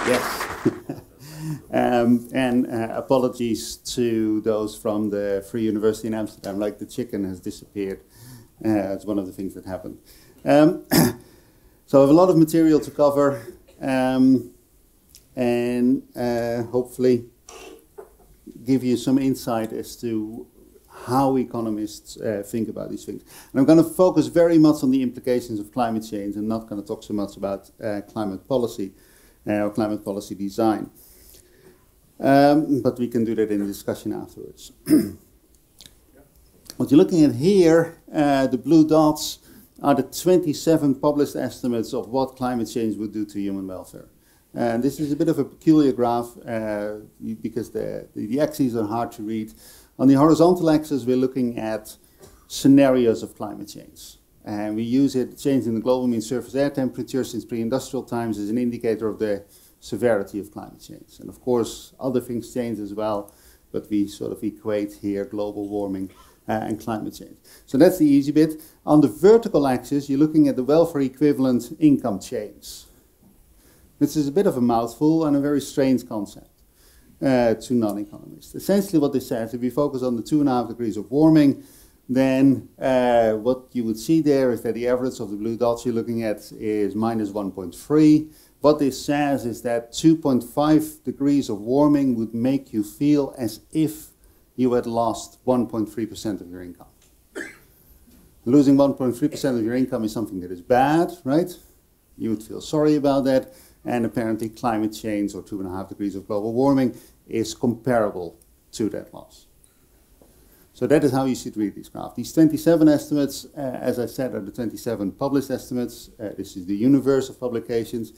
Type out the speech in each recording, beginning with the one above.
Yes. And apologies to those from the Free University in Amsterdam, like the chicken has disappeared. It's one of the things that happened. So I have a lot of material to cover, and hopefully give you some insight as to how economists think about these things. And I'm going to focus very much on the implications of climate change and not going to talk so much about climate policy or climate policy design. But we can do that in the discussion afterwards. What you're looking at here, the blue dots, are the 27 published estimates of what climate change would do to human welfare. And this is a bit of a peculiar graph because the axes are hard to read. On the horizontal axis, we're looking at scenarios of climate change. And we use it, change in the global mean surface air temperature since pre-industrial times, as an indicator of the severity of climate change. And of course, other things change as well, but we sort of equate here global warming and climate change. So that's the easy bit. On the vertical axis, you're looking at the welfare equivalent income change. This is a bit of a mouthful and a very strange concept to non-economists. Essentially what this says, if we focus on the 2.5 degrees of warming, then what you would see there is that the average of the blue dots you're looking at is minus 1.3. What this says is that 2.5 degrees of warming would make you feel as if you had lost 1.3% of your income. Losing 1.3% of your income is something that is bad, right? You would feel sorry about that, and apparently climate change or 2.5 degrees of global warming is comparable to that loss. So that is how you should read this graph. These 27 estimates, as I said, are the 27 published estimates. This is the universe of publications.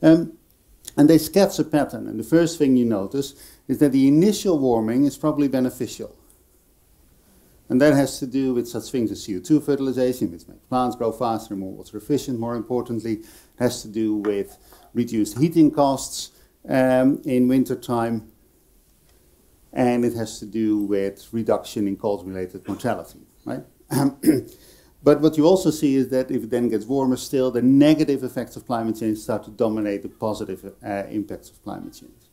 And they sketch a pattern. And the first thing you notice is that the initial warming is probably beneficial. And that has to do with such things as CO2 fertilization, which makes plants grow faster and more water efficient, more importantly. It has to do with reduced heating costs in wintertime. And it has to do with reduction in cold-related mortality, right? But what you also see is that if it then gets warmer still, the negative effects of climate change start to dominate the positive impacts of climate change.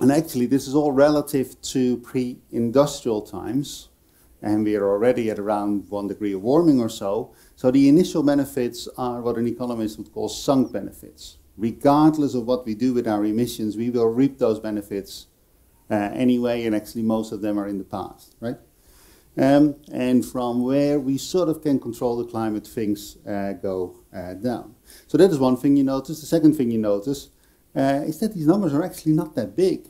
And actually, this is all relative to pre-industrial times, and we are already at around 1 degree of warming or so. So the initial benefits are what an economist would call sunk benefits. Regardless of what we do with our emissions, we will reap those benefits anyway, and actually most of them are in the past, right? And from where we sort of can control the climate, things go down. So that is one thing you notice. The second thing you notice is that these numbers are actually not that big.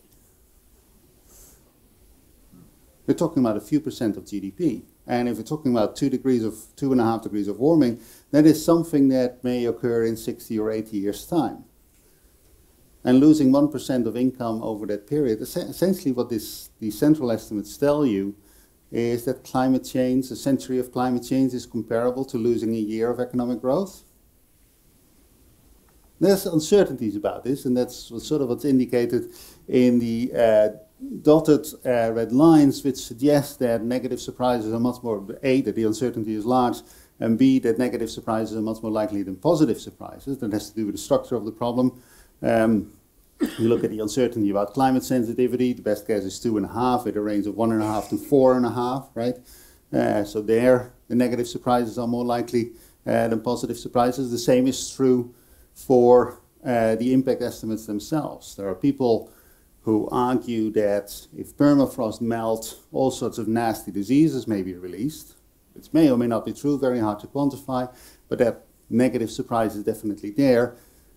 We're talking about a few percent of GDP. And if we're talking about 2.5 degrees of warming, that is something that may occur in 60 or 80 years' time. And losing 1% of income over that period, essentially what these central estimates tell you is that climate change, a century of climate change, is comparable to losing a year of economic growth. There's uncertainties about this, and that's sort of what's indicated in the dotted red lines, which suggest that negative surprises are much more, A, that the uncertainty is large, and B, that negative surprises are much more likely than positive surprises. That has to do with the structure of the problem. You look at the uncertainty about climate sensitivity, the best guess is 2.5 with a range of 1.5 to 4.5, right? So there, the negative surprises are more likely than positive surprises. The same is true for the impact estimates themselves. There are people who argue that if permafrost melts, all sorts of nasty diseases may be released. It may or may not be true, very hard to quantify, but that negative surprise is definitely there.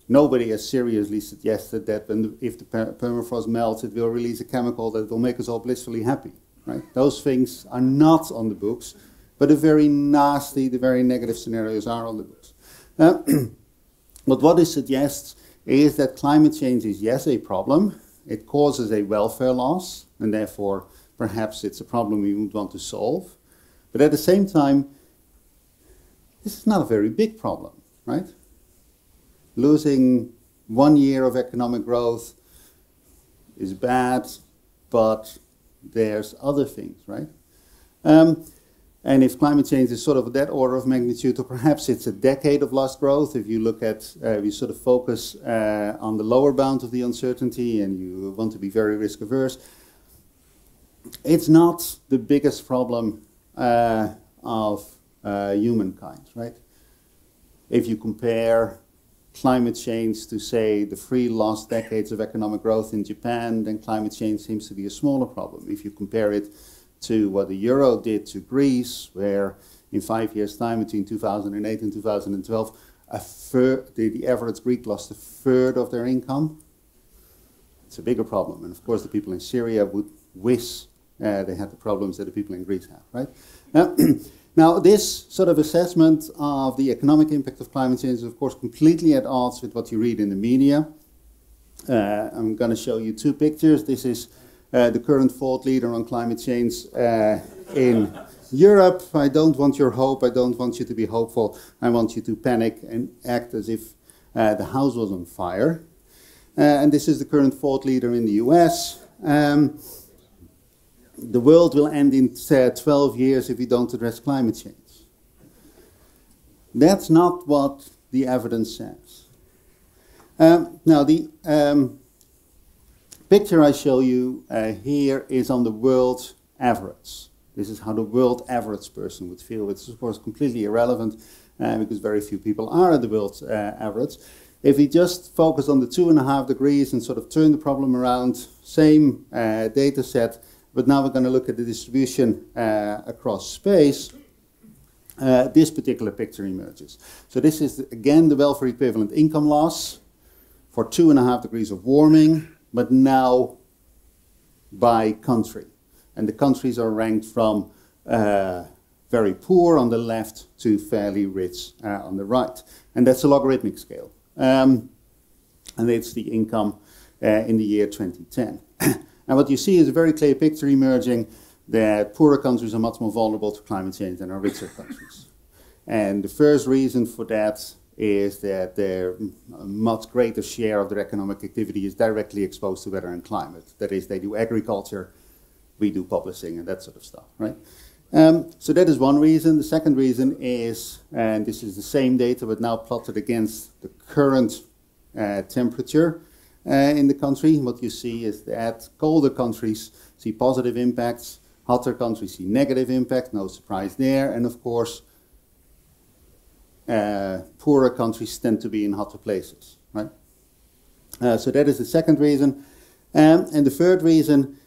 Nobody has seriously suggested that if the permafrost melts, it will release a chemical that will make us all blissfully happy, right? Those things are not on the books, but the very nasty, the very negative scenarios are on the books. But what it suggests is that climate change is, yes, a problem. It causes a welfare loss, and therefore perhaps it's a problem we would want to solve. But at the same time, this is not a very big problem, right? Losing 1 year of economic growth is bad, but there's other things, right? And if climate change is sort of that order of magnitude, or perhaps it's a decade of lost growth, if you look at, you sort of focus on the lower bound of the uncertainty and you want to be very risk averse, it's not the biggest problem of humankind, right? If you compare climate change to, say, the 3 lost decades of economic growth in Japan, then climate change seems to be a smaller problem. If you compare it to what the euro did to Greece, where in 5 years' time, between 2008 and 2012, the average Greek lost a third of their income. It's a bigger problem. And of course, the people in Syria would wish they had the problems that the people in Greece have, right? Now, this sort of assessment of the economic impact of climate change is, of course, completely at odds with what you read in the media. I'm going to show you 2 pictures. This is the current thought leader on climate change in Europe. I don't want your hope. I don't want you to be hopeful. I want you to panic and act as if the house was on fire. And this is the current thought leader in the US. The world will end in 12 years if we don't address climate change. That's not what the evidence says. Now, the picture I show you here is on the world average. This is how the world average person would feel. It's of course completely irrelevant because very few people are at the world average. If we just focus on the 2.5 degrees and sort of turn the problem around, same data set, but now we're going to look at the distribution across space, this particular picture emerges. So this is, again, the welfare equivalent income loss for 2.5 degrees of warming, but now by country. And the countries are ranked from very poor on the left to fairly rich on the right. And that's a logarithmic scale. And it's the income in the year 2010. And what you see is a very clear picture emerging that poorer countries are much more vulnerable to climate change than our richer countries. And the first reason for that is that a much greater share of their economic activity is directly exposed to weather and climate. That is, they do agriculture, we do publishing and that sort of stuff, right? So that is one reason. The second reason is, and this is the same data but now plotted against the current temperature in the country. What you see is that colder countries see positive impacts, hotter countries see negative impact, no surprise there, and of course poorer countries tend to be in hotter places, right? So that is the second reason. And the third reason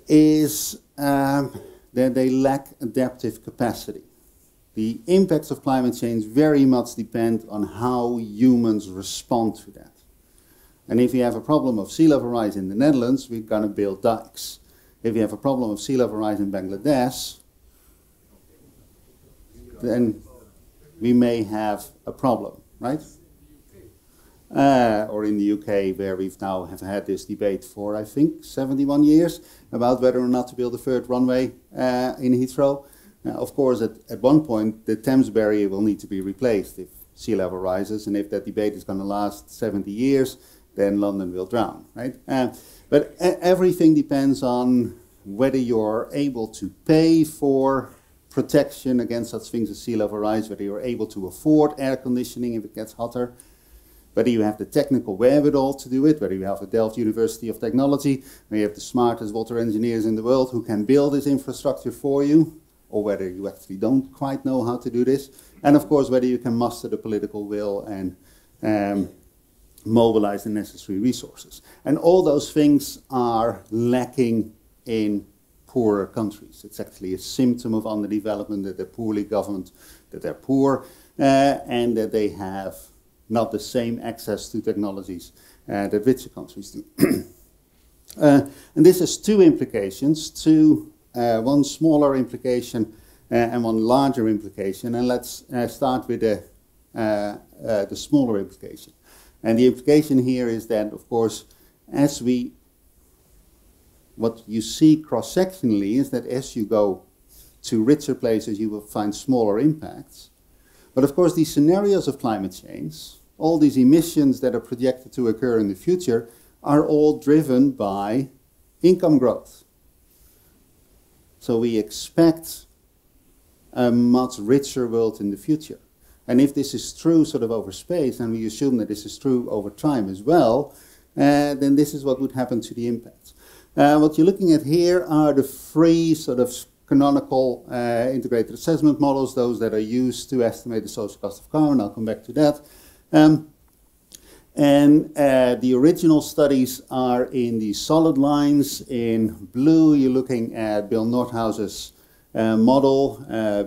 is that they lack adaptive capacity. The impacts of climate change very much depend on how humans respond to that. And if you have a problem of sea level rise in the Netherlands, we're going to build dikes. If you have a problem of sea level rise in Bangladesh, then we may have a problem, right? Or in the UK, where we've now have had this debate for, I think, 71 years about whether or not to build a third runway in Heathrow. Of course, at one point, the Thames barrier will need to be replaced if sea level rises, and if that debate is going to last 70 years, then London will drown, right? But everything depends on whether you're able to pay for protection against such things as sea level rise, whether you're able to afford air conditioning if it gets hotter, whether you have the technical wherewithal to do it, whether you have the Delft University of Technology, where you have the smartest water engineers in the world who can build this infrastructure for you, or whether you actually don't quite know how to do this, and of course whether you can muster the political will and mobilize the necessary resources. And all those things are lacking in poorer countries. It's actually a symptom of underdevelopment, that they're poorly governed, that they're poor, and that they have not the same access to technologies that richer countries do. And this has 2 implications, one smaller implication and one larger implication. And let's start with the smaller implication. And the implication here is that, of course, what you see cross-sectionally is that as you go to richer places, you will find smaller impacts. But of course, these scenarios of climate change, all these emissions that are projected to occur in the future, are all driven by income growth. So we expect a much richer world in the future. And if this is true sort of over space, and we assume that this is true over time as well, then this is what would happen to the impacts. What you're looking at here are the three sort of canonical integrated assessment models, those that are used to estimate the social cost of carbon. I'll come back to that. The original studies are in the solid lines. In blue, you're looking at Bill Nordhaus's model.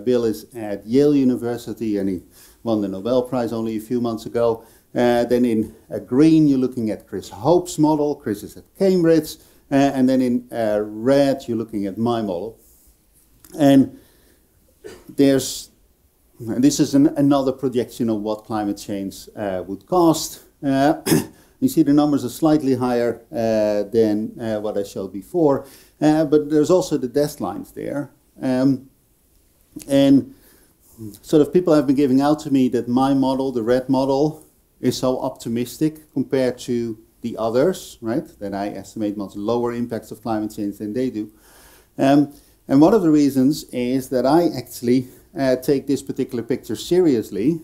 Bill is at Yale University, and he won the Nobel Prize only a few months ago. Then in green, you're looking at Chris Hope's model. Chris is at Cambridge. And then in red, you're looking at my model. And this is another projection of what climate change would cost. You see the numbers are slightly higher than what I showed before, but there's also the dashed lines there. And sort of people have been giving out to me that my model, the red model, is so optimistic compared to the others, right? That I estimate much lower impacts of climate change than they do. And one of the reasons is that I actually take this particular picture seriously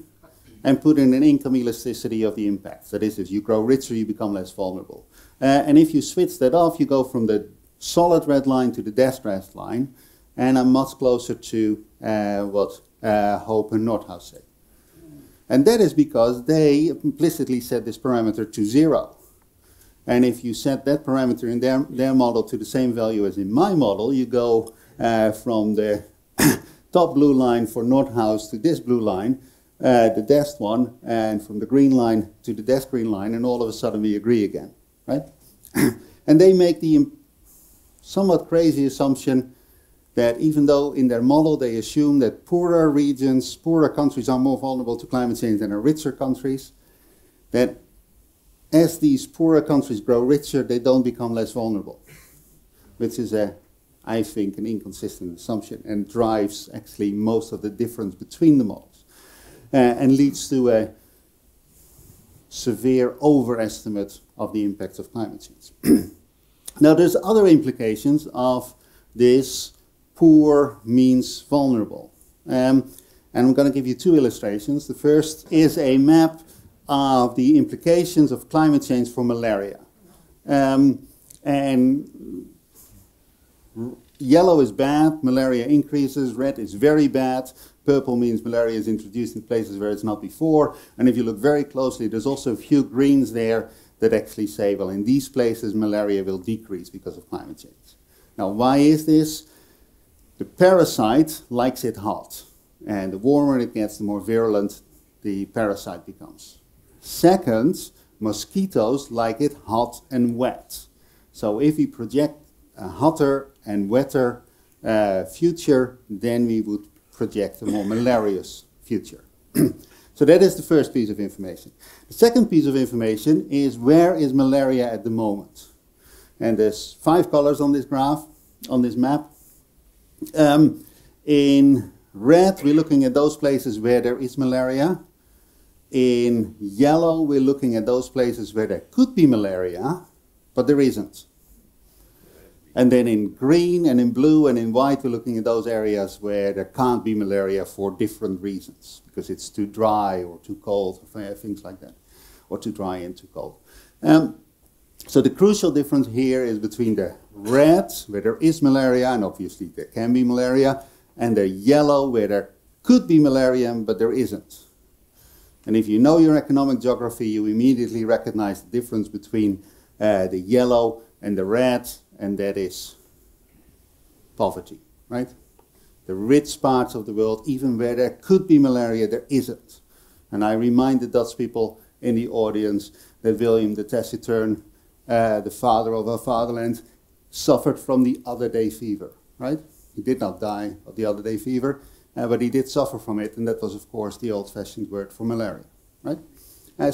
and put in an income elasticity of the impacts. That is, if you grow richer, you become less vulnerable. And if you switch that off, you go from the solid red line to the dashed red line, and I'm much closer to what Hope and Nordhaus say. And that is because they implicitly set this parameter to 0. And if you set that parameter in their model to the same value as in my model, you go from the top blue line for Nordhaus to this blue line, the dashed one, and from the green line to the dashed green line, and all of a sudden we agree again, right? And they make the somewhat crazy assumption that even though in their model they assume that poorer regions, poorer countries are more vulnerable to climate change than richer countries, that as these poorer countries grow richer, they don't become less vulnerable, which is, I think, an inconsistent assumption and drives actually most of the difference between the models and leads to a severe overestimate of the impacts of climate change. Now, there's other implications of this poor means vulnerable. And I'm going to give you two illustrations. The first is a map of the implications of climate change for malaria. And yellow is bad, malaria increases, red is very bad, purple means malaria is introduced in places where it's not before, and if you look very closely, there's also a few greens there that actually say, well, in these places malaria will decrease because of climate change. Now, why is this? The parasite likes it hot, and the warmer it gets, the more virulent the parasite becomes. Second, mosquitoes like it hot and wet. So if we project a hotter and wetter future, then we would project a more malarious future. So that is the first piece of information. The second piece of information is, where is malaria at the moment? And there's 5 colors on this graph, on this map. In red, we're looking at those places where there is malaria. In yellow, we're looking at those places where there could be malaria, but there isn't. And then in green and in blue and in white, we're looking at those areas where there can't be malaria for different reasons, because it's too dry or too cold, or things like that, or too dry and too cold. So the crucial difference here is between the red, where there is malaria, and obviously there can be malaria, and the yellow, where there could be malaria, but there isn't. And if you know your economic geography, you immediately recognize the difference between the yellow and the red, and that is poverty, right? The rich parts of the world, even where there could be malaria, there isn't. And I remind the Dutch people in the audience that William the Taciturn, the father of our fatherland, suffered from the other day fever, right? He did not die of the other day fever, but he did suffer from it, and that was, of course, the old-fashioned word for malaria, right?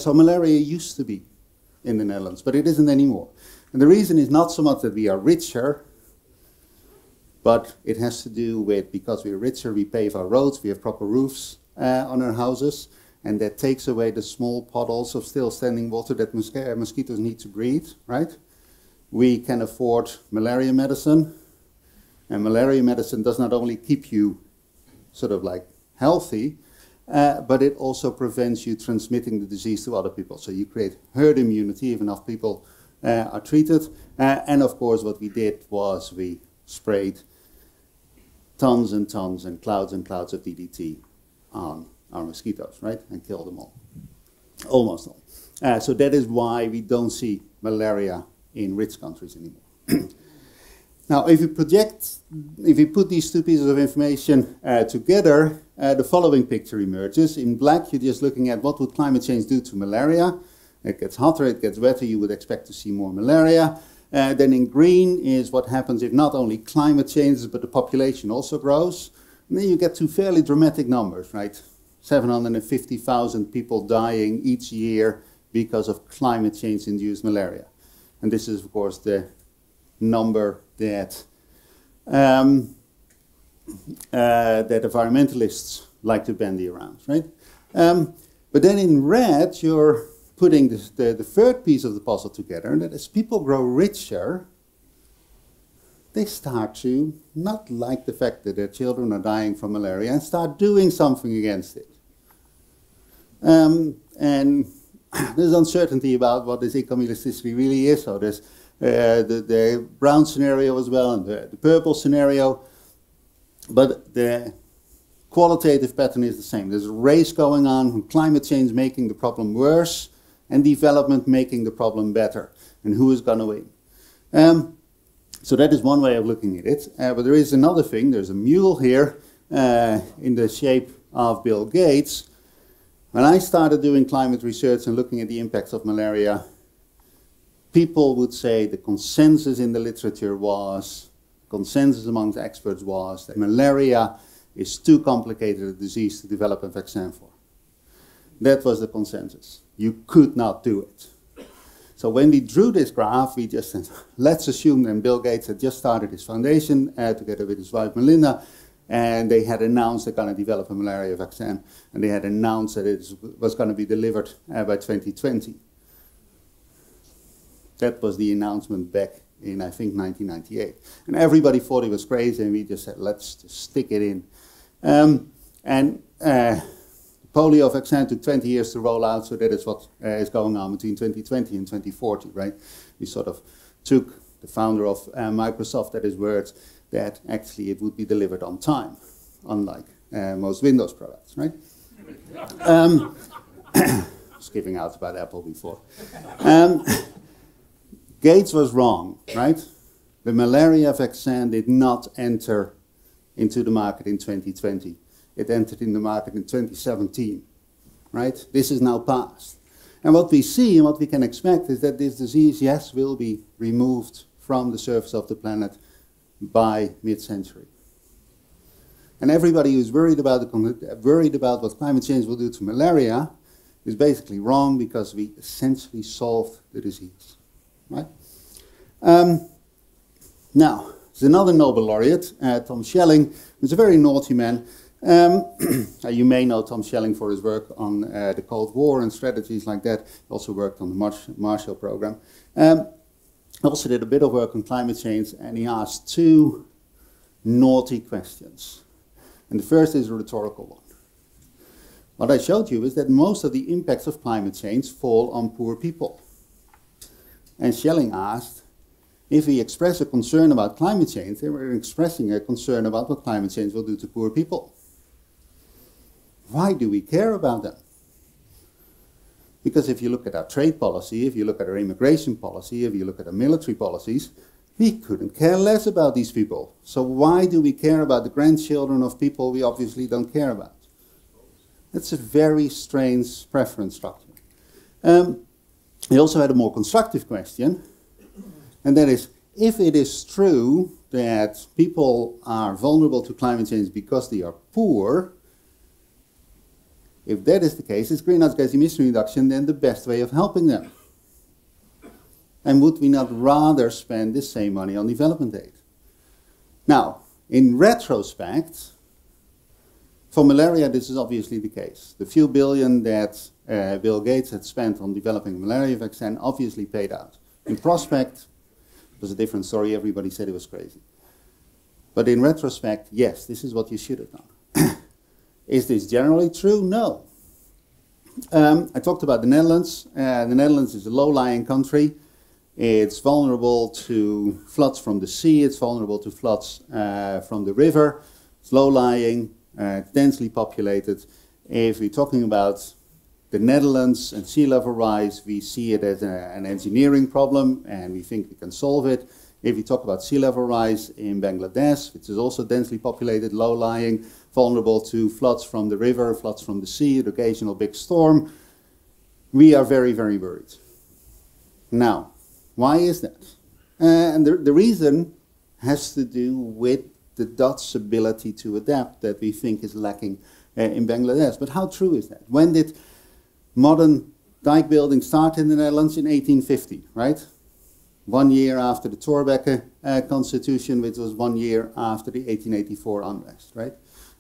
So malaria used to be in the Netherlands, but it isn't anymore. And the reason is not so much that we are richer, but it has to do with, because we're richer, we pave our roads, we have proper roofs on our houses, and that takes away the small puddles of still standing water that mosquitoes need to breathe, right? We can afford malaria medicine, and malaria medicine does not only keep you sort of like healthy, but it also prevents you transmitting the disease to other people. So you create herd immunity if enough people are treated. And of course, what we did was we sprayed tons and tons and clouds of DDT on our mosquitoes, right? And killed them all. Almost all. So that is why we don't see malaria in rich countries anymore. Now, if you put these two pieces of information together, the following picture emerges. In black, you're just looking at what would climate change do to malaria. It gets hotter, it gets wetter, you would expect to see more malaria. Then in green is what happens if not only climate changes, but the population also grows. And then you get to fairly dramatic numbers, right? 750,000 people dying each year because of climate change-induced malaria. And this is, of course, the number that that environmentalists like to bandy around, right? But then in red, you're putting the third piece of the puzzle together, and that as people grow richer, they start to not like the fact that their children are dying from malaria and start doing something against it. And there's uncertainty about what this income elasticity really is. So there's the brown scenario as well and the purple scenario. But the qualitative pattern is the same. There's a race going on from climate change making the problem worse and development making the problem better. And who is going to win? So that is one way of looking at it. But there is another thing. There's a mule here in the shape of Bill Gates. When I started doing climate research and looking at the impacts of malaria, people would say the consensus in the literature was, consensus amongst experts was that malaria is too complicated a disease to develop a vaccine for. That was the consensus. You could not do it. So when we drew this graph, we just said, let's assume that Bill Gates had just started his foundation together with his wife Melinda, and they had announced they're going to develop a malaria vaccine, and they had announced that it was going to be delivered by 2020. That was the announcement back in, I think, 1998. And everybody thought it was crazy, and we just said, let's just stick it in. Polio vaccine took 20 years to roll out, so that is what is going on between 2020 and 2040, right? We sort of took the founder of Microsoft at his words that actually it would be delivered on time, unlike most Windows products, right? I was giving out about Apple before. Gates was wrong, right? The malaria vaccine did not enter into the market in 2020. It entered in the market in 2017, right? This is now past. And what we see and what we can expect is that this disease, yes, will be removed from the surface of the planet by mid-century. And everybody who's worried about what climate change will do to malaria is basically wrong, because we essentially solved the disease, right? Now, there's another Nobel laureate, Tom Schelling, who's a very naughty man. You may know Tom Schelling for his work on the Cold War and strategies like that. He also worked on the Marshall Program. Also did a bit of work on climate change, and he asked two naughty questions. And the first is a rhetorical one. What I showed you is that most of the impacts of climate change fall on poor people. And Schelling asked, if we express a concern about climate change, then we're expressing a concern about what climate change will do to poor people. Why do we care about them? Because if you look at our trade policy, if you look at our immigration policy, if you look at our military policies, we couldn't care less about these people. So why do we care about the grandchildren of people we obviously don't care about? That's a very strange preference structure. He also had a more constructive question, and that is, if it is true that people are vulnerable to climate change because they are poor, if that is the case, is greenhouse gas emission reduction then the best way of helping them? And would we not rather spend the same money on development aid? Now, in retrospect, for malaria this is obviously the case. The few billion that Bill Gates had spent on developing a malaria vaccine obviously paid out. In prospect, it was a different story. Everybody said it was crazy. But in retrospect, yes, this is what you should have done. Is this generally true? No. I talked about the Netherlands. The Netherlands is a low-lying country. It's vulnerable to floods from the sea. It's vulnerable to floods from the river. It's low-lying, densely populated. If we're talking about the Netherlands and sea level rise, we see it as an engineering problem, and we think we can solve it. If we talk about sea level rise in Bangladesh, which is also densely populated, low-lying, vulnerable to floods from the river, floods from the sea, the occasional big storm, we are very, very worried. Now, why is that? And the reason has to do with the Dutch ability to adapt that we think is lacking in Bangladesh. But how true is that? When did modern dike building start in the Netherlands? In 1850, right? 1 year after the Thorbecke constitution, which was 1 year after the 1884 unrest, right?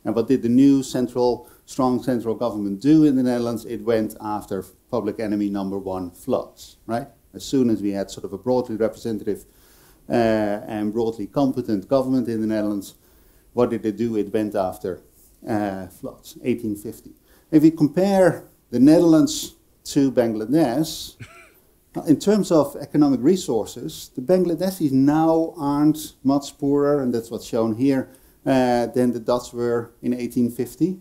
And what did the new strong central government do in the Netherlands? It went after public enemy number one, floods, right? As soon as we had sort of a broadly representative and broadly competent government in the Netherlands, what did it do? It went after floods, 1850. If we compare the Netherlands to Bangladesh, in terms of economic resources, the Bangladeshis now aren't much poorer, and that's what's shown here, than the Dutch were in 1850.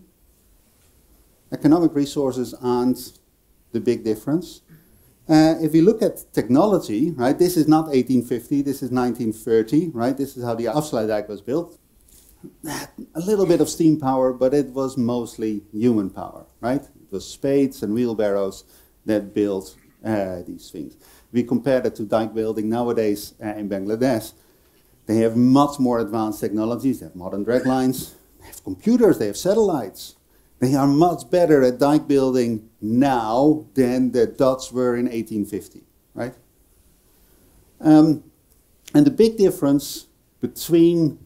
Economic resources aren't the big difference. If you look at technology, right, this is not 1850, this is 1930, right? This is how the Afsluitdijk was built. A little bit of steam power, but it was mostly human power, right? It was spades and wheelbarrows that built these things. We compare that to dike building nowadays in Bangladesh. They have much more advanced technologies. They have modern drag lines, they have computers, they have satellites. They are much better at dike building now than the Dutch were in 1850, right? And the big difference between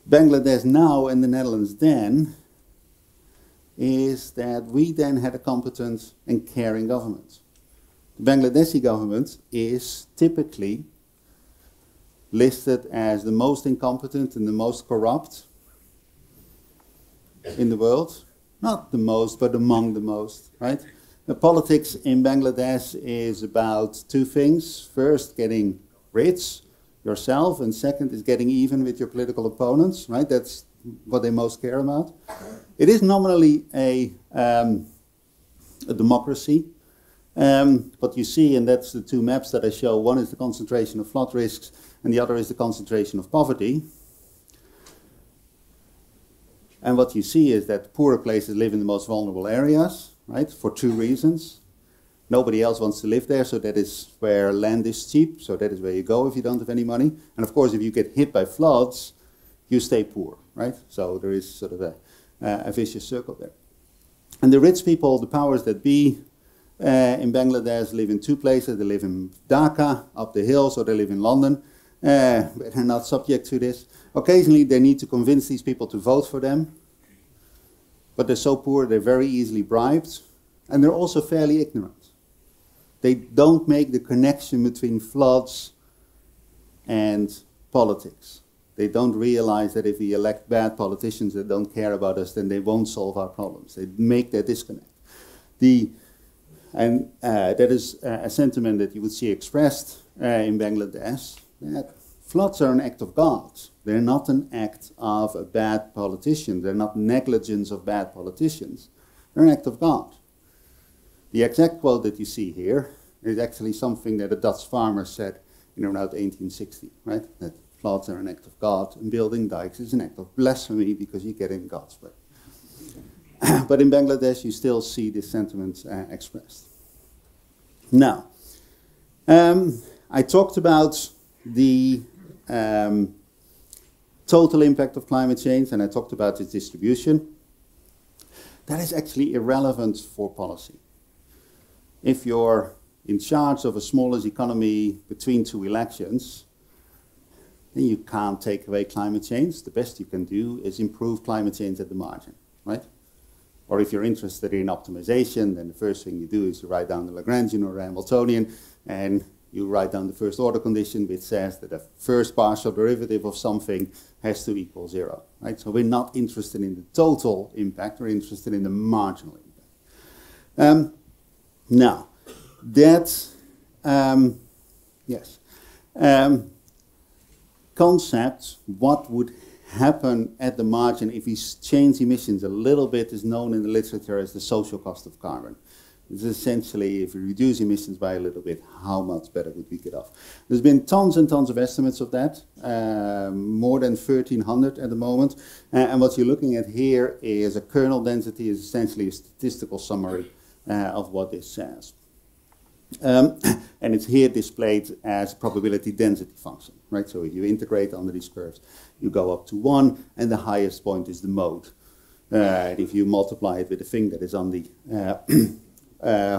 Bangladesh now and the Netherlands then is that we then had a competent and caring government. The Bangladeshi government is typically listed as the most incompetent and the most corrupt in the world. Not the most, but among the most, right? The politics in Bangladesh is about two things. First, getting rich yourself, and second is getting even with your political opponents, right? That's what they most care about. It is nominally a democracy. What you see, and that's the two maps that I show, one is the concentration of flood risks, and the other is the concentration of poverty. And what you see is that poorer places live in the most vulnerable areas, right, for two reasons. Nobody else wants to live there, so that is where land is cheap, so that is where you go if you don't have any money. And of course, if you get hit by floods, you stay poor, right? So there is sort of a vicious circle there. And the rich people, the powers that be in Bangladesh, live in two places. They live in Dhaka, up the hills, or they live in London. But they're not subject to this. Occasionally, they need to convince these people to vote for them. But they're so poor, they're very easily bribed. And they're also fairly ignorant. They don't make the connection between floods and politics. They don't realize that if we elect bad politicians that don't care about us, then they won't solve our problems. They make that disconnect. That is a sentiment that you would see expressed in Bangladesh, that floods are an act of God. They're not an act of a bad politician. They're not negligence of bad politicians. They're an act of God. The exact quote that you see here is actually something that a Dutch farmer said in around 1860, right? That floods are an act of God, and building dikes is an act of blasphemy because you get in God's way. But in Bangladesh, you still see this sentiment expressed. Now, I talked about the total impact of climate change, and I talked about its distribution. That is actually irrelevant for policy. If you're in charge of a smallish economy between two elections, then you can't take away climate change. The best you can do is improve climate change at the margin, right? Or if you're interested in optimization, then the first thing you do is you write down the Lagrangian or the Hamiltonian, and you write down the first order condition which says that the first partial derivative of something has to equal 0, right? So we're not interested in the total impact, we're interested in the marginal impact. Now, that, concept, what would happen at the margin if we change emissions a little bit, is known in the literature as the social cost of carbon. It's essentially, if we reduce emissions by a little bit, how much better would we get off? There's been tons and tons of estimates of that, more than 1,300 at the moment. And what you're looking at here is a kernel density, is essentially a statistical summary of what this says. And it's here displayed as a probability density function, right? So if you integrate under these curves, you go up to 1, and the highest point is the mode. And if you multiply it with the thing that is on the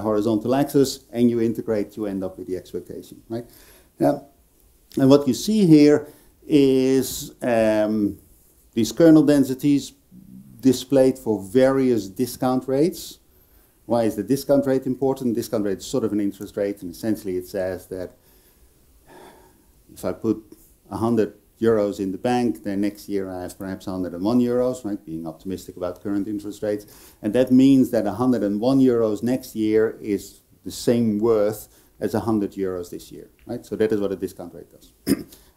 horizontal axis, and you integrate, you end up with the expectation, right? And what you see here is these kernel densities displayed for various discount rates. Why is the discount rate important? Discount rate is sort of an interest rate, and essentially it says that if I put 100 euros in the bank, then next year I have perhaps 101 euros, right? Being optimistic about current interest rates. And that means that 101 euros next year is the same worth as 100 euros this year, right? So that is what a discount rate does.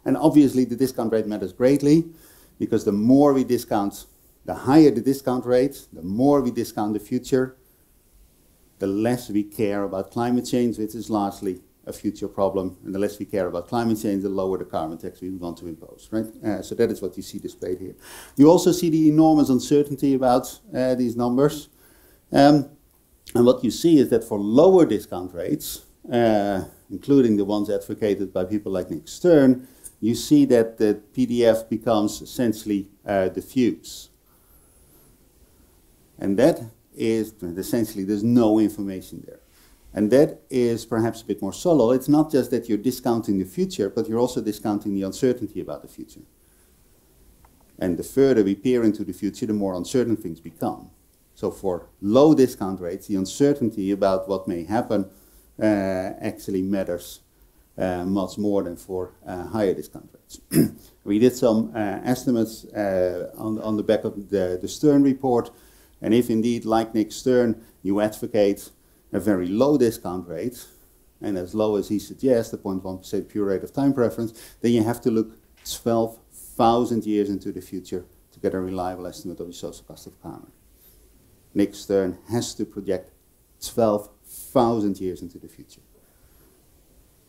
And obviously the discount rate matters greatly, because the more we discount, the higher the discount rate, the more we discount the future, the less we care about climate change, which is largely a future problem, and the less we care about climate change, the lower the carbon tax we want to impose, right? So that is what you see displayed here. You also see the enormous uncertainty about these numbers. And what you see is that for lower discount rates, including the ones advocated by people like Nick Stern, you see that the PDF becomes essentially diffuse. And that is essentially, there's no information there. And that is perhaps a bit more subtle. It's not just that you're discounting the future, but you're also discounting the uncertainty about the future. And the further we peer into the future, the more uncertain things become. So for low discount rates, the uncertainty about what may happen actually matters much more than for higher discount rates. We did some estimates on the back of the Stern report. And if indeed, like Nick Stern, you advocate a very low discount rate, and as low as he suggests, the 0.1% pure rate of time preference, then you have to look 12,000 years into the future to get a reliable estimate of the social cost of carbon. Nick Stern has to project 12,000 years into the future.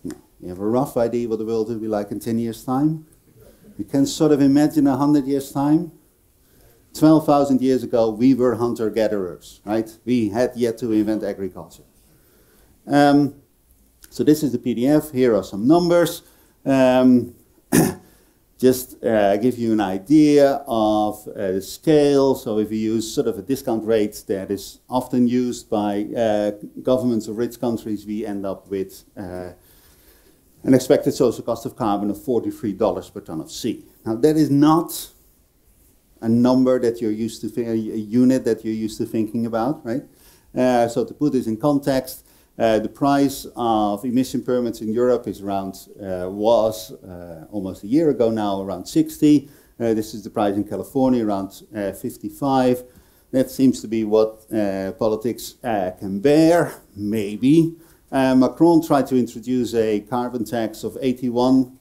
Now, you have a rough idea what the world will be like in 10 years' time? You can sort of imagine 100 years' time. 12,000 years ago, we were hunter-gatherers, right? We had yet to invent agriculture. So this is the PDF. Here are some numbers. Just give you an idea of the scale. So if you use sort of a discount rate that is often used by governments of rich countries, we end up with an expected social cost of carbon of $43 per ton of C. Now that is not a number that you're used to, a unit that you're used to thinking about, right? So to put this in context, the price of emission permits in Europe is around, was almost a year ago now, around 60. This is the price in California, around 55. That seems to be what politics can bear, maybe. Macron tried to introduce a carbon tax of $81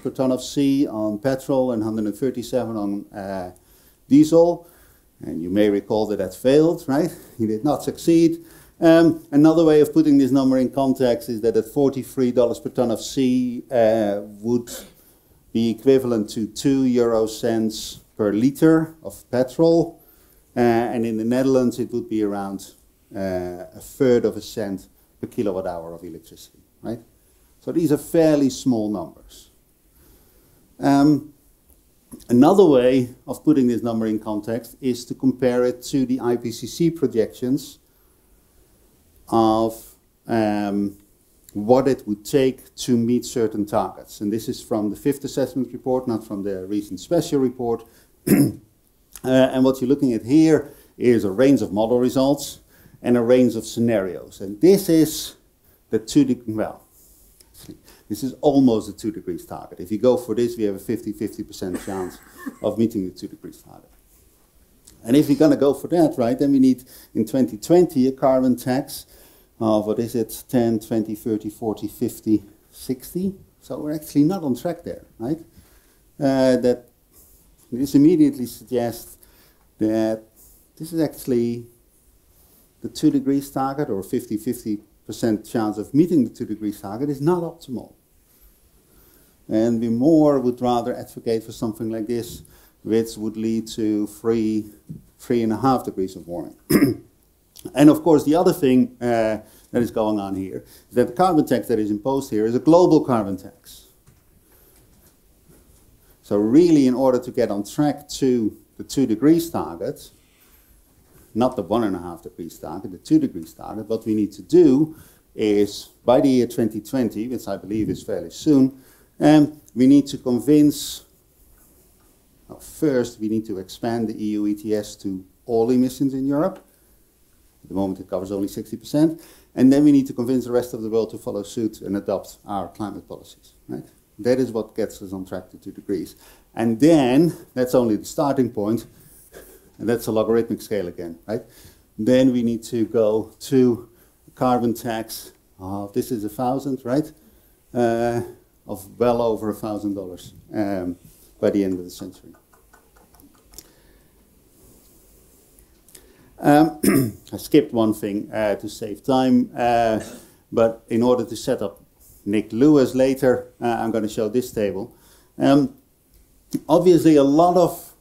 per ton of C on petrol and 137 on diesel. And you may recall that that failed, right? He did not succeed. Another way of putting this number in context is that at $43 per ton of C would be equivalent to 2 euro cents per liter of petrol. And in the Netherlands, it would be around a third of a cent per kilowatt hour of electricity, right? So these are fairly small numbers. Another way of putting this number in context is to compare it to the IPCC projections of what it would take to meet certain targets. And this is from the 5th assessment report, not from the recent special report. And what you're looking at here is a range of model results and a range of scenarios. And this is the This is almost a 2 degrees target. If you go for this, we have a 50% chance of meeting the 2 degrees target. And if we're going to go for that, right, then we need in 2020 a carbon tax of, what is it, 10, 20, 30, 40, 50, 60. So we're actually not on track there, right? That this immediately suggests that this is actually the 2 degrees target, or 50% chance of meeting the 2 degrees target is not optimal. And we more would rather advocate for something like this, which would lead to 3.5 degrees of warming. And of course, the other thing that is going on here is that the carbon tax that is imposed here is a global carbon tax. So really, in order to get on track to the 2 degrees target, not the 1.5 degrees target, the 2 degrees target, what we need to do is, by the year 2020, which I believe is fairly soon, we need to convince, well, first we need to expand the EU ETS to all emissions in Europe. At the moment it covers only 60%. And then we need to convince the rest of the world to follow suit and adopt our climate policies, right? That is what gets us on track to 2 degrees. And then, that's only the starting point, and that's a logarithmic scale again, right? Then we need to go to a carbon tax of, this is 1,000, right? Of well over $1,000 by the end of the century. I skipped one thing to save time, but in order to set up Nick Lewis later, I'm going to show this table. Obviously, a lot of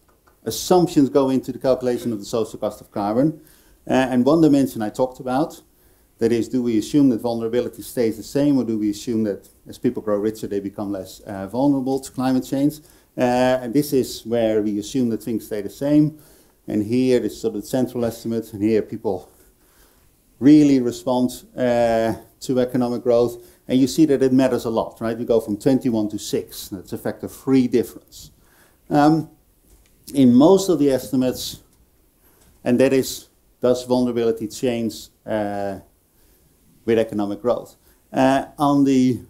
assumptions go into the calculation of the social cost of carbon. And one dimension I talked about, that is, do we assume that vulnerability stays the same, or do we assume that as people grow richer, they become less vulnerable to climate change? And this is where we assume that things stay the same. And here is sort of central estimate, and here people really respond to economic growth. And you see that it matters a lot, right? We go from 21 to 6. That's a factor 3 difference. In most of the estimates, and that is, does vulnerability change with economic growth? On the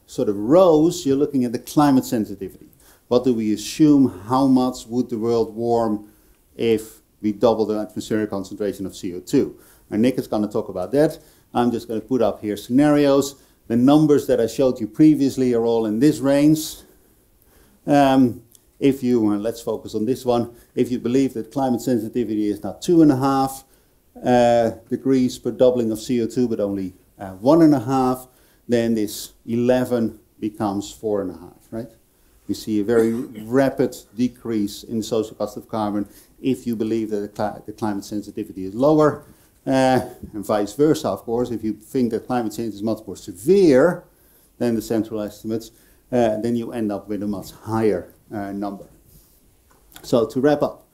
sort of rows, you're looking at the climate sensitivity. What do we assume? How much would the world warm if we double the atmospheric concentration of CO2? And Nick is going to talk about that. I'm just going to put up here scenarios. The numbers that I showed you previously are all in this range. If you, let's focus on this one, if you believe that climate sensitivity is not 2.5 degrees per doubling of CO2, but only 1.5, then this 11 becomes 4.5, right? You see a very rapid decrease in the social cost of carbon if you believe that the climate sensitivity is lower, and vice versa, of course. If you think that climate change is much more severe than the central estimates, then you end up with a much higher number. So to wrap up,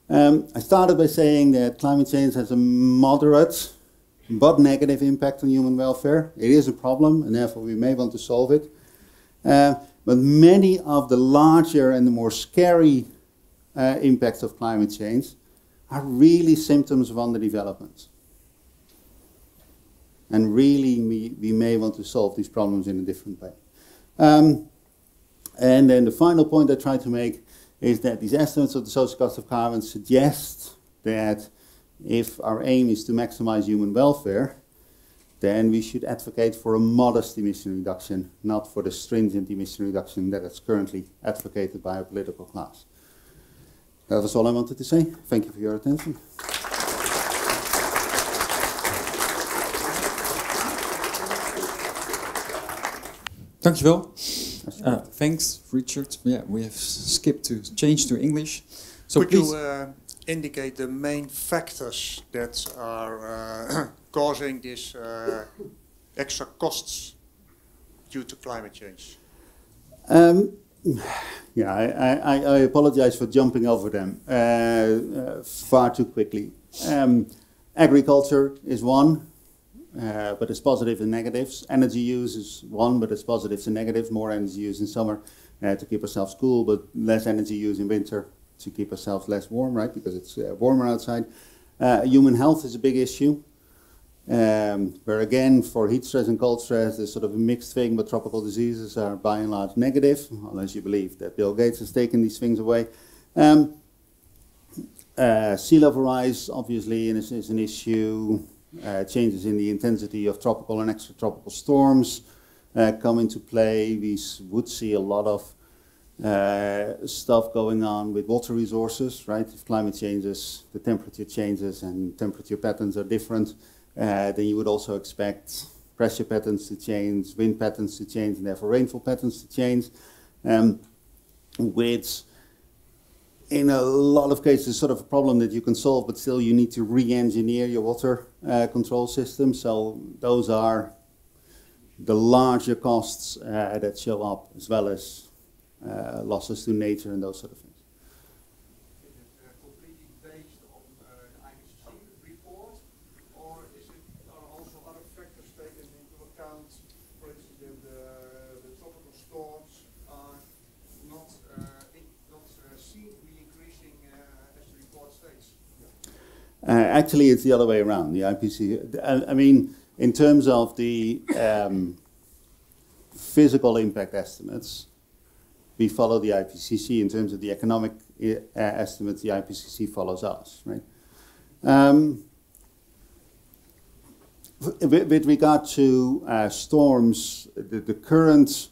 I started by saying that climate change has a moderate but negative impact on human welfare. It is a problem, and therefore we may want to solve it. But many of the larger and the more scary impacts of climate change are really symptoms of underdevelopment. And really, we may want to solve these problems in a different way. And then the final point I try to make is that these estimates of the social cost of carbon suggest that if our aim is to maximize human welfare, then we should advocate for a modest emission reduction, not for the stringent emission reduction that is currently advocated by our political class. That was all I wanted to say. Thank you for your attention. Dankjewel. Thanks, Richard. Yeah, we have skipped to change to English. So Could please, you indicate the main factors that are causing these extra costs due to climate change? Yeah, I apologize for jumping over them far too quickly. Agriculture is one, but there's positives and negatives. Energy use is one, but there's positives and negatives. More energy use in summer to keep ourselves cool, but less energy use in winter to keep ourselves less warm, right? Because it's warmer outside. Human health is a big issue. where again, for heat stress and cold stress, there's sort of a mixed thing, but tropical diseases are by and large negative, unless you believe that Bill Gates has taken these things away. Sea level rise, obviously, is an issue. Changes in the intensity of tropical and extratropical storms come into play. We would see a lot of stuff going on with water resources, right? If climate changes, the temperature changes and temperature patterns are different, then you would also expect pressure patterns to change, wind patterns to change, and therefore rainfall patterns to change, which in a lot of cases is sort of a problem that you can solve, but still you need to re-engineer your water control system. So those are the larger costs that show up, as well as losses to nature and those sort of things. Is it completely based on the IPCC report, or are also other factors taken into account? For instance, the tropical storms are not seen to be increasing as the report states? Actually, it's the other way around. The IPCC, I mean, in terms of the physical impact estimates, we follow the IPCC. In terms of the economic estimates, the IPCC follows us, right? With regard to storms, the current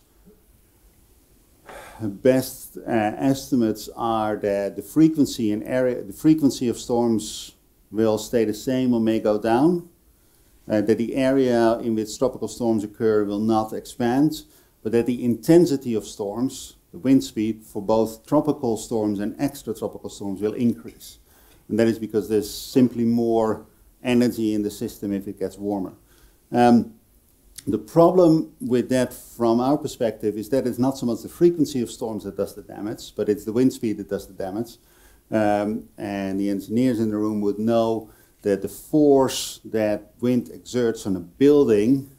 best estimates are that the frequency of storms will stay the same or may go down. That the area in which tropical storms occur will not expand, but that the intensity of storms, the wind speed for both tropical storms and extratropical storms, will increase. And that is because there's simply more energy in the system if it gets warmer. The problem with that from our perspective is that it's not so much the frequency of storms that does the damage, but it's the wind speed that does the damage. And the engineers in the room would know that the force that wind exerts on a building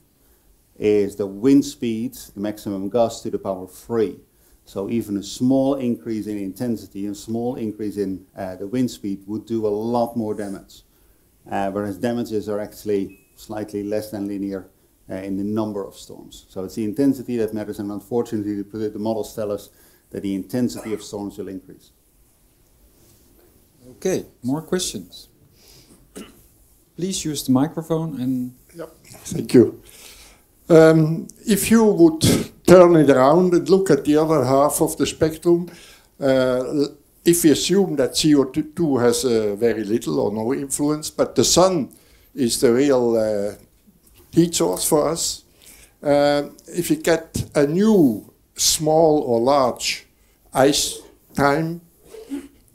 is the wind speed, the maximum gust, to the power of 3. So even a small increase in intensity, a small increase in the wind speed would do a lot more damage. Whereas damages are actually slightly less than linear in the number of storms. So it's the intensity that matters, and unfortunately the models tell us that the intensity of storms will increase. Okay, more questions? Please use the microphone and... Yep. Thank you. If you would turn it around and look at the other half of the spectrum, if we assume that CO2 has very little or no influence, but the sun is the real heat source for us, if you get a new small or large ice time,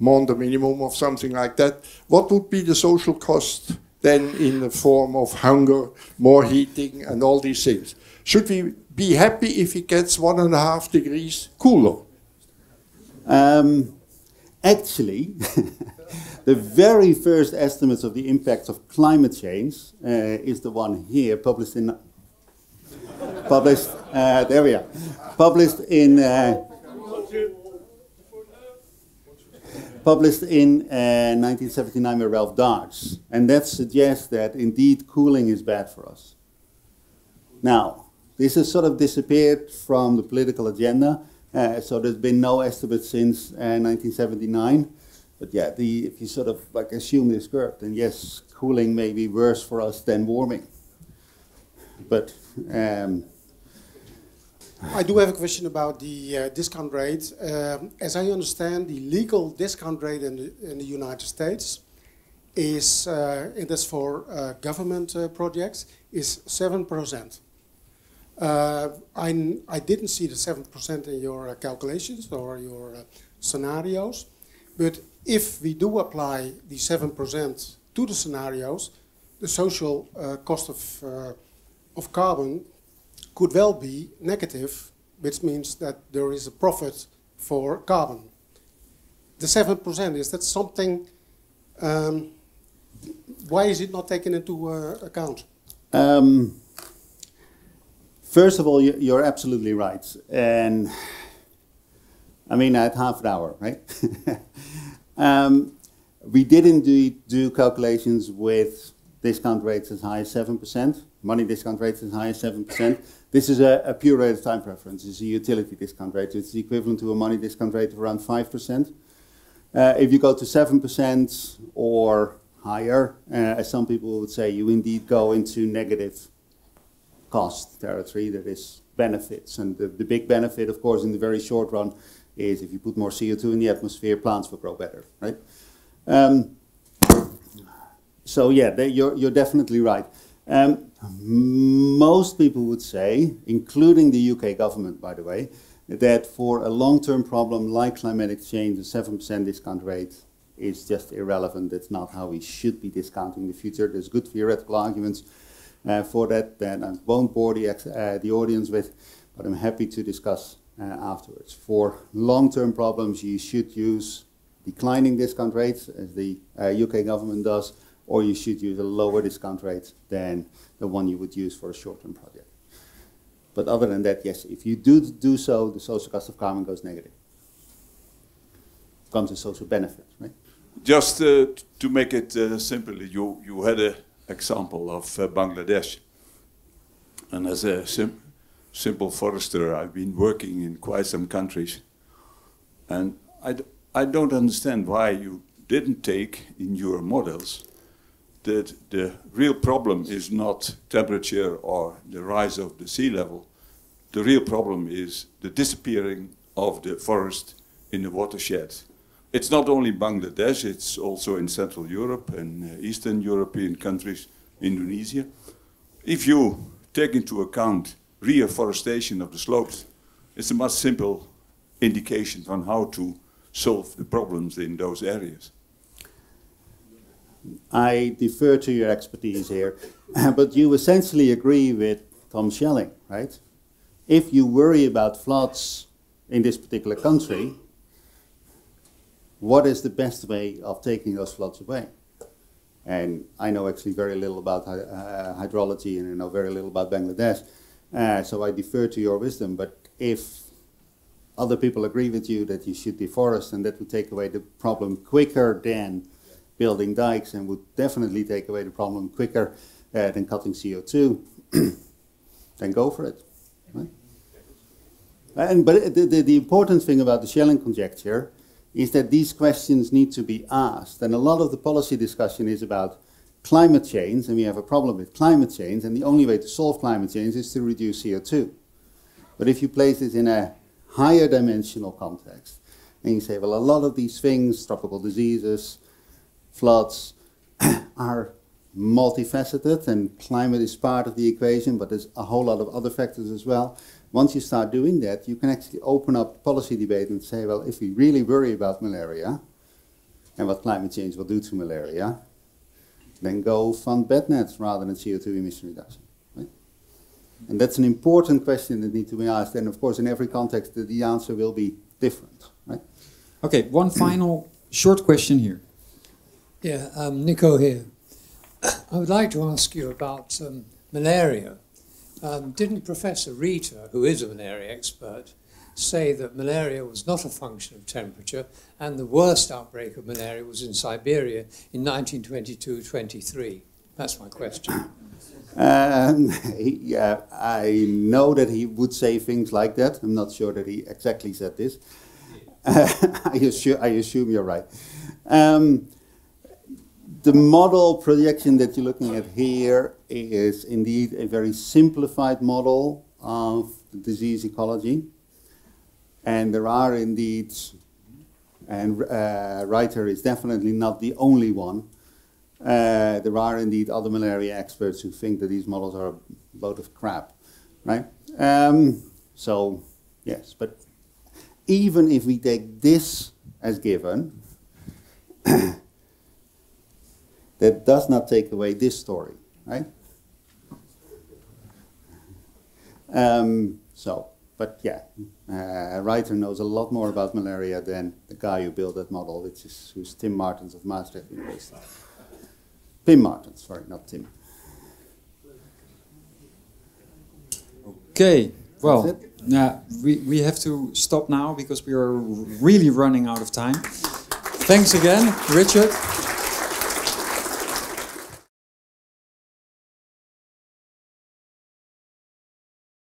Maunder minimum or something like that, what would be the social cost then in the form of hunger, more heating and all these things? Should we be happy if it gets 1.5 degrees cooler? Actually, the very first estimates of the impacts of climate change is the one here, published in 1979 by Ralph Dodge, and that suggests that indeed cooling is bad for us. Now, this has sort of disappeared from the political agenda, so there's been no estimate since 1979. But yeah, if you sort of like assume this curve, then yes, cooling may be worse for us than warming. But I do have a question about the discount rate. As I understand, the legal discount rate in the United States is, and that's for government projects, is 7%. I didn't see the 7% in your calculations or your scenarios, but if we do apply the 7% to the scenarios, the social cost of carbon could well be negative, which means that there is a profit for carbon. The 7%, is that something, why is it not taken into account? First of all, you're absolutely right. And I mean, I had half an hour, right? We did indeed do calculations with discount rates as high as 7%, money discount rates as high as 7%. This is a pure rate of time preference. It's a utility discount rate. It's equivalent to a money discount rate of around 5%. If you go to 7% or higher, as some people would say, you indeed go into negative cost territory. That is benefits. And the big benefit, of course, in the very short run is if you put more CO2 in the atmosphere, plants will grow better, right? So yeah, you're definitely right. Most people would say, including the UK government, by the way, that for a long-term problem like climate change, a 7% discount rate is just irrelevant. That's not how we should be discounting the future. There's good theoretical arguments for that I won't bore the audience with, but I'm happy to discuss afterwards. For long-term problems, you should use declining discount rates, as the UK government does, or you should use a lower discount rate than the one you would use for a short-term project. But other than that, yes, if you do so, the social cost of carbon goes negative. Comes a social benefit, right? Just to make it simple, you had an example of Bangladesh. And as a simple forester, I've been working in quite some countries. And I don't understand why you didn't take in your models that the real problem is not temperature or the rise of the sea level. The real problem is the disappearing of the forest in the watershed. It's not only Bangladesh, it's also in Central Europe and Eastern European countries, Indonesia. If you take into account reforestation of the slopes, it's a much simple indication on how to solve the problems in those areas. I defer to your expertise here, but you essentially agree with Tom Schelling, right? If you worry about floods in this particular country, what is the best way of taking those floods away? And I know actually very little about hydrology, and I know very little about Bangladesh, so I defer to your wisdom. But if other people agree with you that you should deforest and that would take away the problem quicker than building dikes, and would definitely take away the problem quicker than cutting CO2, then go for it. Right? But the important thing about the Schelling conjecture is that these questions need to be asked. And a lot of the policy discussion is about climate change, and we have a problem with climate change, and the only way to solve climate change is to reduce CO2. But if you place this in a higher dimensional context, and you say, well, a lot of these things, tropical diseases, floods, are multifaceted, and climate is part of the equation, but there's a whole lot of other factors as well. Once you start doing that, you can actually open up policy debate and say, well, if we really worry about malaria and what climate change will do to malaria, then go fund bed nets rather than CO2 emission reduction. Right? And that's an important question that needs to be asked. And of course, in every context, the answer will be different. Right? Okay, one final short question here. Yeah, Nico here. I would like to ask you about malaria. Didn't Professor Rita, who is a malaria expert, say that malaria was not a function of temperature, and the worst outbreak of malaria was in Siberia in 1922-23? That's my question. Yeah, I know that he would say things like that. I'm not sure that he exactly said this. I assume you're right. The model projection that you're looking at here is indeed a very simplified model of the disease ecology. And there are indeed, and Reiter is definitely not the only one, there are indeed other malaria experts who think that these models are a load of crap, right? So, yes, but even if we take this as given, that does not take away this story, right? But yeah, Reiter knows a lot more about malaria than the guy who built that model, who's Tim Martens of Maastricht University. Pim Martens, sorry, not Tim. Okay, well, we have to stop now because we are really running out of time. Thanks again, Richard.